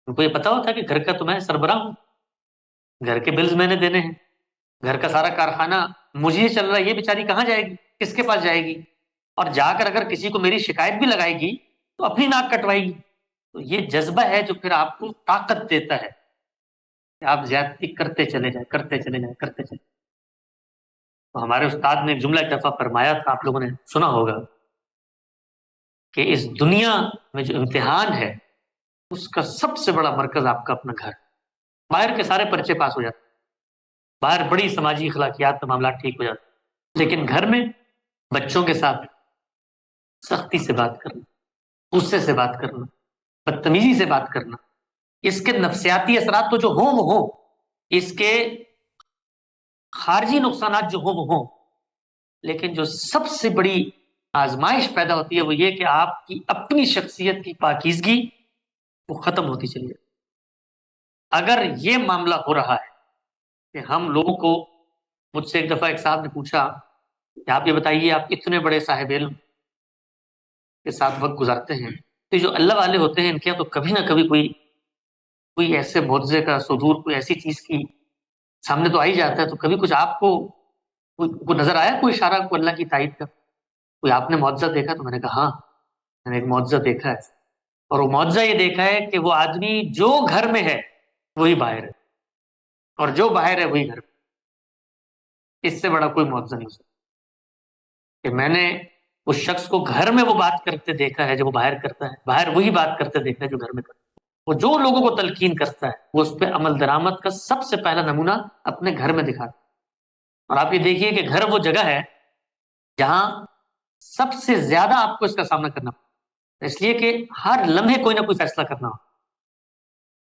ان کو یہ پتا ہوتا ہے کہ گھر کا تو میں سربراہ ہوں، گھر کے بلز میں نے دینے ہیں، گھر کا سارا کارخانہ مجھے چل رہا ہے، یہ بیچاری کہاں جائے گی؟ کس کے پاس جائے گی؟ اور جا کر اگر کسی کو میری شکایت بھی لگائے گی تو اپنی ناک کٹوائے گی۔ تو یہ جذبہ ہے جو پھر آپ کو طاقت دیتا ہے کہ آپ زیادتی کرتے چلے جائیں، کرتے چلے جائیں، کرتے چلے جائیں۔ تو ہمارے استاد نے ایک جملہ ایک دفعہ فرمایا تھا، آپ لوگوں نے سنا ہوگا، کہ اس دنیا میں جو امتحان ہے اس کا سب سے بڑا مرکز آپ کا اپنا گھر۔ باہر کے سارے پرچے پاس ہو جاتے ہیں، باہر بڑی سماجی اخلاقیات کے معاملات ٹھیک ہو جاتے ہیں، لیکن گھر میں بچوں کے ساتھ سختی سے بات کرنا، غصے سے بات کرنا، بدتمیزی سے بات کرنا، اس کے نفسیاتی اثرات تو جو ہوں وہ ہوں، اس کے خارجی نقصانات جو ہوں وہ ہوں، لیکن جو سب سے بڑی آزمائش پیدا ہوتی ہے وہ یہ کہ آپ کی اپنی شخصیت کی پاکیزگی وہ ختم ہوتی چلی جائے۔ اگر یہ معاملہ ہو رہا ہے کہ ہم لوگوں کو، مجھ سے ایک دفعہ ایک صاحب نے پوچھا کہ آپ یہ بتائیے، آپ اتنے بڑے صاحب علم کے ساتھ وقت گزارتے ہیں، تو جو اللہ والے ہوتے ہیں ان کے یہاں تو کبھی نہ کبھی کوئی ایسے معجزے کا صدور، کوئی ایسی چیز کی سامنے تو آ ہی جاتا ہے، تو کبھی کچھ آپ کو کوئی نظر آیا، کوئی اشارہ، کوئی اللہ کی تائید کا، کوئی آپ نے معجزہ دیکھا؟ تو میں نے کہا ہاں، میں نے ایک معجزہ دیکھا ہے، اور وہ معجزہ یہ دیکھا ہے کہ وہ آدمی جو گھر میں ہے وہی باہر ہے، اور جو باہر ہے وہی گھر میں۔ اس سے بڑا کوئی معجزہ نہیں ہو سکتا کہ میں نے اس شخص کو گھر میں وہ بات کرتے دیکھا ہے جو وہ باہر کرتا ہے، باہر وہی بات کرتے دیکھا ہے جو گھر میں کرتا ہے۔ وہ جو لوگوں کو تلقین کرتا ہے وہ اس پہ عمل درآمد کا سب سے پہلا نمونہ اپنے گھر میں دکھاتا ہے۔ اور آپ یہ دیکھیے کہ گھر وہ جگہ ہے جہاں سب سے زیادہ آپ کو اس کا سامنا کرنا پڑتا ہے، اس لیے کہ ہر لمحے کوئی نہ کوئی فیصلہ کرنا ہو،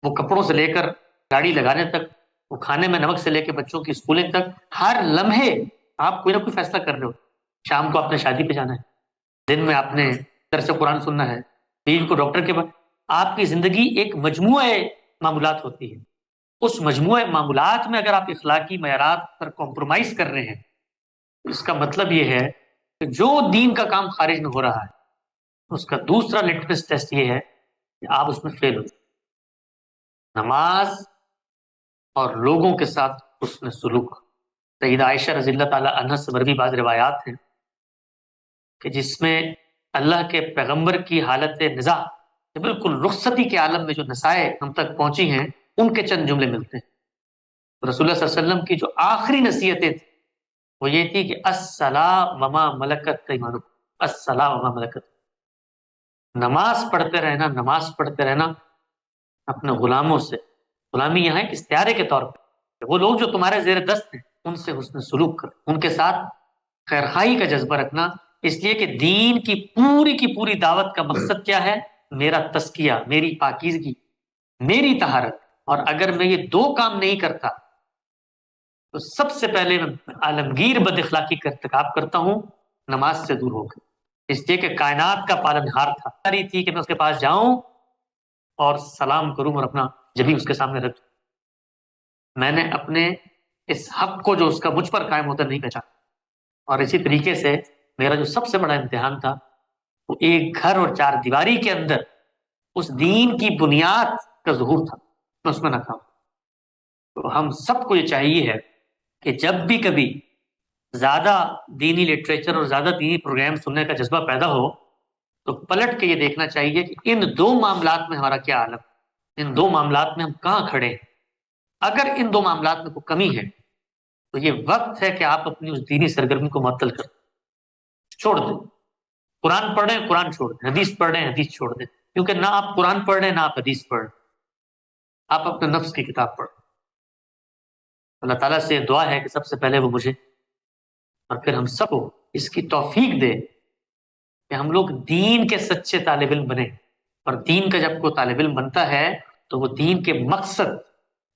وہ کپڑوں سے لے کر گاڑی لگانے تک، وہ کھانے میں نمک سے لے کے بچوں کی اسکولنگ تک، ہر لمحے آپ کوئی نہ کوئی فیصلہ کر رہے ہو۔ شام کو آپ نے شادی پہ جانا ہے، دن میں آپ نے درس قرآن سننا ہے، بیوی کو ڈاکٹر کے بعد، آپ کی زندگی ایک مجموعہ معمولات ہوتی ہے۔ اس مجموعہ معمولات میں اگر آپ اخلاقی معیارات پر کمپرومائز کر رہے ہیں تو اس کا مطلب یہ ہے کہ جو دین کا کام خارج میں ہو رہا ہے اس کا دوسرا لٹمس ٹیسٹ یہ ہے کہ آپ اس میں فیل ہو جائیں۔ نماز اور لوگوں کے ساتھ حسن سلوک۔ سیدہ عائشہ رضی اللہ تعالی عنہ سے مروی بعض روایات ہیں کہ جس میں اللہ کے پیغمبر کی حالت نزاع، بالکل رخصتی کے عالم میں جو نسائیں ہم تک پہنچی ہیں، ان کے چند جملے ملتے ہیں۔ رسول اللہ صلی اللہ علیہ وسلم کی جو آخری نصیحتیں تھیں وہ یہ تھی کہ الصلاۃ وما ملکت ایمانکم، الصلاۃ وما ملکت، نماز پڑھتے رہنا، نماز پڑھتے رہنا اپنے غلاموں سے۔ غلامی یہاں ایک استعارے کے طور پر، وہ لوگ جو تمہارے زیر دست ہیں ان سے حسن سلوک کر، ان کے ساتھ خیرخواہی کا جذبہ رکھنا، اس لیے کہ دین کی پوری دعوت کا مقصد کیا ہے؟ میرا تزکیہ، میری پاکیزگی، میری طہارت۔ اور اگر میں یہ دو کام نہیں کرتا تو سب سے پہلے میں عالمگیر بد اخلاقی کا ارتکاب کرتا ہوں نماز سے دور ہو کر، اس لیے کہ کائنات کا پالنہار تھا، رہی تھی کہ میں اس کے پاس جاؤں اور سلام کروں اور اپنا جبھی اس کے سامنے رکھ دوں۔ میں نے اپنے اس حق کو جو اس کا مجھ پر قائم ہوتا نہیں پہچانا۔ اور اسی طریقے سے میرا جو سب سے بڑا امتحان تھا وہ ایک گھر اور چار دیواری کے اندر اس دین کی بنیاد کا ظہور تھا، میں اس میں ناکام۔ تو ہم سب کو یہ چاہیے ہے کہ جب بھی کبھی زیادہ دینی لٹریچر اور زیادہ دینی پروگرام سننے کا جذبہ پیدا ہو تو پلٹ کے یہ دیکھنا چاہیے کہ ان دو معاملات میں ہمارا کیا عالم، ان دو معاملات میں ہم کہاں کھڑے ہیں۔ اگر ان دو معاملات میں کوئی کمی ہے تو یہ وقت ہے کہ آپ اپنی اس دینی سرگرمی کو معطل کر چھوڑ دیں۔ قرآن پڑھ رہے ہیں قرآن چھوڑ دیں، حدیث پڑھ رہے ہیں حدیث چھوڑ دیں، کیونکہ نہ آپ قرآن پڑھ رہے ہیں نہ آپ حدیث پڑھ رہے ہیں، آپ اپنے نفس کی کتاب پڑھ رہے ہیں۔ اللہ تعالیٰ سے دعا ہے کہ سب سے پہلے وہ مجھے اور پھر ہم سب کو اس کی توفیق دے کہ ہم لوگ دین کے سچے طالب علم بنیں۔ اور دین کا جب کوئی طالب علم بنتا ہے تو وہ دین کے مقصد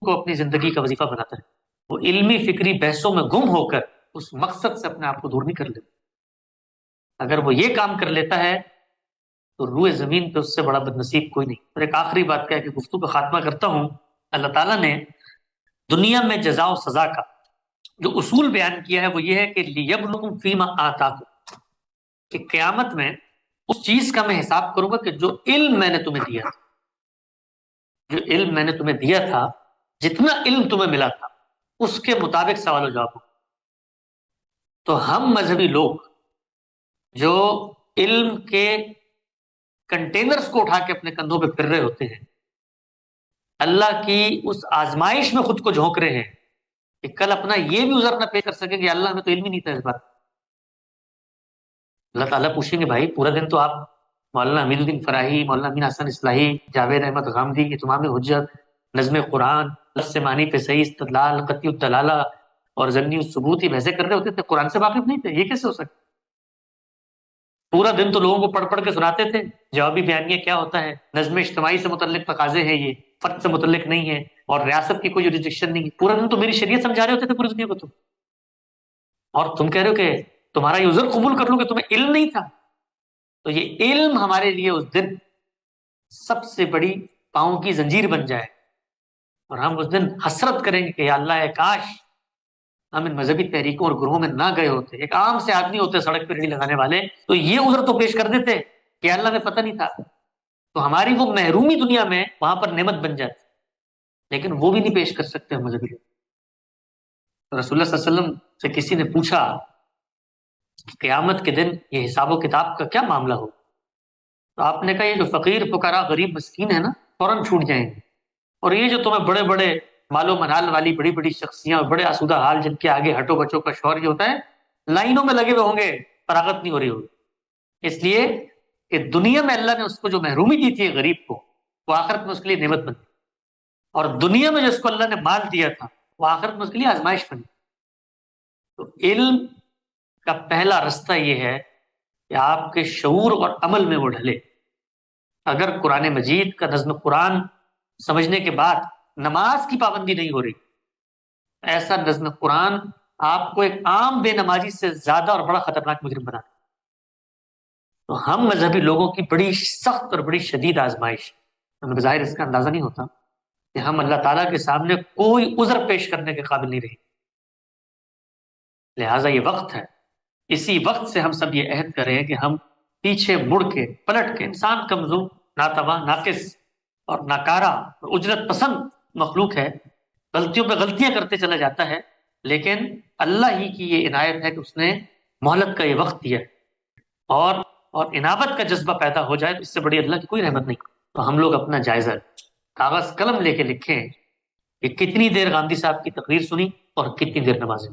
کو اپنی زندگی کا وظیفہ بناتا ہے، وہ علمی فکری بحثوں میں گم ہو کر اس مقصد سے اپنے آپ کو دور نہیں کر لیتا۔ اگر وہ یہ کام کر لیتا ہے تو روئے زمین پہ اس سے بڑا بد نصیب کوئی نہیں۔ اور ایک آخری بات کہہ کے گفتگو کا خاتمہ کرتا ہوں۔ اللہ تعالیٰ نے دنیا میں جزا و سزا کا جو اصول بیان کیا ہے وہ یہ ہے کہ لیبلوکم فیما آتاکم، کہ قیامت میں اس چیز کا میں حساب کروں گا کہ جو علم میں نے تمہیں دیا تھا، جو علم میں نے تمہیں دیا تھا، جتنا علم تمہیں ملا تھا اس کے مطابق سوال و جواب ہو۔ تو ہم مذہبی لوگ جو علم کے کنٹینرز کو اٹھا کے اپنے کندھوں پہ پھر رہے ہوتے ہیں، اللہ کی اس آزمائش میں خود کو جھونک رہے ہیں کہ کل اپنا یہ بھی عذر نہ پیش کر سکیں کہ اللہ ہمیں تو علم ہی نہیں تھا اس بات۔ اللہ تعالیٰ پوچھیں گے بھائی پورا دن تو آپ مولانا امین الدین فراہی، مولانا امین حسن اصلاحی، جاوید احمد غامدی، اتمام حجت، نظم قرآن، لفظ معنی پہ صحیح استدلال، قطعی الدلالہ اور ضمنی الثبوت، یہ بحثیں کر رہے ہوتے تھے، قرآن سے واقف نہیں تھے؟ یہ کیسے ہو سکتا؟ پورا دن تو لوگوں کو پڑھ پڑھ کے سناتے تھے جوابی بیانیہ کیا ہوتا ہے، نظم اجتماعی سے متعلق تقاضے ہیں، یہ فرد سے متعلق نہیں ہے، اور ریاست کی کوئی جوریڈکشن نہیں ہے۔ پورا دن تو میری شریعت سمجھا رہے ہوتے تھے پوری دنیا کو تم، اور تم کہہ رہے ہو کہ تمہارا یہ عذر قبول کر لوں کہ تمہیں علم نہیں تھا۔ تو یہ علم ہمارے لیے اس دن سب سے بڑی پاؤں کی زنجیر بن جائے، اور ہم اس دن حسرت کریں گے کہ یا اللہ کاش ہم ان مذہبی تحریکوں اور گروہوں میں نہ گئے ہوتے، ایک عام سے آدمی ہوتے سڑک پہ ریڑھی لگانے والے، تو یہ عذر تو پیش کر دیتے کہ اللہ میں پتہ نہیں تھا، تو ہماری وہ محرومی دنیا میں وہاں پر نعمت بن جاتی، لیکن وہ بھی نہیں پیش کر سکتے ہم مذہبی لوگ۔ رسول اللہ صلی اللہ علیہ وسلم سے کسی نے پوچھا کہ قیامت کے دن یہ حساب و کتاب کا کیا معاملہ ہو، تو آپ نے کہا یہ جو فقیر فقراء غریب مسکین ہے نا فوراً چھوٹ جائیں گے، اور یہ جو تمہیں بڑے بڑے مال و منال والی بڑی بڑی شخصیاں اور بڑے آسودہ حال جن کے آگے ہٹو بچوں کا شور یہ ہوتا ہے، لائنوں میں لگے ہوئے ہوں گے، فراغت نہیں ہو رہی ہوگی، اس لیے کہ دنیا میں اللہ نے اس کو جو محرومی دی تھی غریب کو، وہ آخرت میں اس کے لیے نعمت بنی، اور دنیا میں جس کو اللہ نے مال دیا تھا وہ آخرت میں اس کے لیے آزمائش بنی۔ تو علم کا پہلا رستہ یہ ہے کہ آپ کے شعور اور عمل میں وہ ڈھلے۔ اگر قرآن مجید کا نظم قرآن سمجھنے کے بعد نماز کی پابندی نہیں ہو رہی، ایسا نظم قرآن آپ کو ایک عام بے نمازی سے زیادہ اور بڑا خطرناک مجرم بنا دے۔ تو ہم مذہبی لوگوں کی بڑی سخت اور بڑی شدید آزمائش، ہمیں بظاہر اس کا اندازہ نہیں ہوتا کہ ہم اللہ تعالیٰ کے سامنے کوئی عذر پیش کرنے کے قابل نہیں رہے، لہٰذا یہ وقت ہے، اسی وقت سے ہم سب یہ عہد کریں کہ ہم پیچھے مڑ کے پلٹ کے، انسان کمزور، ناتواں، ناقص اور ناکارہ اور اجرت پسند مخلوق ہے، غلطیوں پہ غلطیاں کرتے چلا جاتا ہے، لیکن اللہ ہی کی یہ عنایت ہے کہ اس نے مہلت کا یہ وقت دیا ہے، اور انابت کا جذبہ پیدا ہو جائے تو اس سے بڑی اللہ کی کوئی رحمت نہیں۔ تو ہم لوگ اپنا جائزہ کاغذ قلم لے کے لکھیں کہ کتنی دیر گاندھی صاحب کی تقریر سنی اور کتنی دیر نمازیں،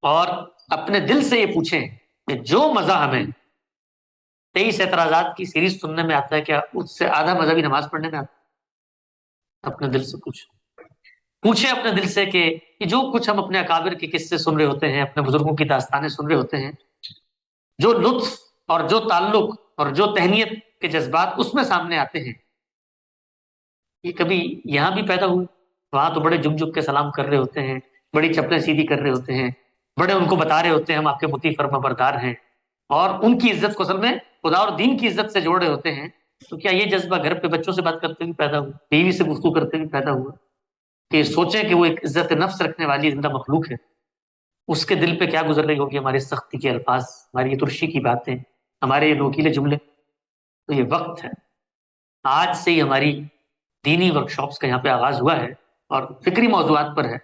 اور اپنے دل سے یہ پوچھیں کہ جو مزہ ہمیں 23 اعتراضات کی سیریز سننے میں آتا ہے کیا اس سے آدھا مزہ بھی نماز پڑھنے میں آتا ہے؟ اپنے دل سے پوچھیں اپنے دل سے کہ جو کچھ ہم اپنے اکابر کے قصے سن رہے ہوتے ہیں، اپنے بزرگوں کی داستانیں سن رہے ہوتے ہیں، جو لطف اور جو تعلق اور جو تہنیت کے جذبات اس میں سامنے آتے ہیں، یہ کبھی یہاں بھی پیدا ہوئے؟ وہاں تو بڑے جھک جھک کے سلام کر رہے ہوتے ہیں، بڑی چپلیں سیدھی کر رہے ہوتے ہیں، بڑے ان کو بتا رہے ہوتے ہیں ہم آپ کے مطیع فرما بردار ہیں، اور ان کی عزت کو اصل میں خدا اور دین کی عزت سے جوڑ رہے ہوتے ہیں۔ تو کیا یہ جذبہ گھر پہ بچوں سے بات کرتے ہوئے پیدا ہوا، بیوی سے گفتگو کرتے ہوئے پیدا ہوا، کہ سوچیں کہ وہ ایک عزت نفس رکھنے والی زندہ مخلوق ہے، اس کے دل پہ کیا گزر رہی ہوگی ہماری سختی کے الفاظ، ہماری یہ ترشی کی باتیں، ہمارے یہ نوکیلے جملے۔ تو یہ وقت ہے، آج سے ہی ہماری دینی ورکشاپس کا یہاں پہ آغاز ہوا ہے اور فکری موضوعات پر ہے،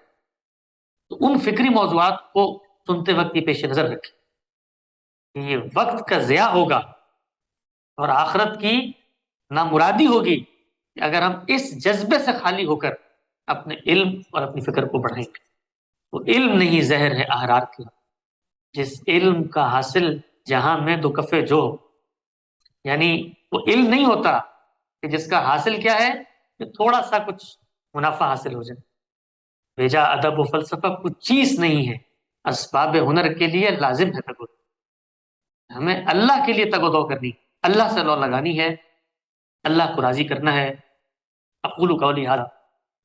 تو ان فکری موضوعات کو سنتے وقت یہ پیش نظر رکھیں کہ یہ وقت کا ضیاع ہوگا اور آخرت کی نامرادی ہوگی کہ اگر ہم اس جذبے سے خالی ہو کر اپنے علم اور اپنی فکر کو بڑھائیں گے۔ وہ علم نہیں زہر ہے احرار کے، جس علم کا حاصل جہاں میں دو کفے جو، یعنی وہ علم نہیں ہوتا کہ جس کا حاصل کیا ہے کہ تھوڑا سا کچھ منافع حاصل ہو جائے، بھیجا ادب و فلسفہ کچھ چیز نہیں ہے، اسباب ہنر کے لیے لازم ہے تگ و دو، ہمیں اللہ کے لیے تگ و دو کرنی، اللہ سے لو لگانی ہے، اللہ کو راضی کرنا ہے۔ اقول قولی ھذا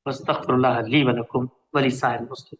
واستغفر اللہ لی ولکم ولسائر المسلمین۔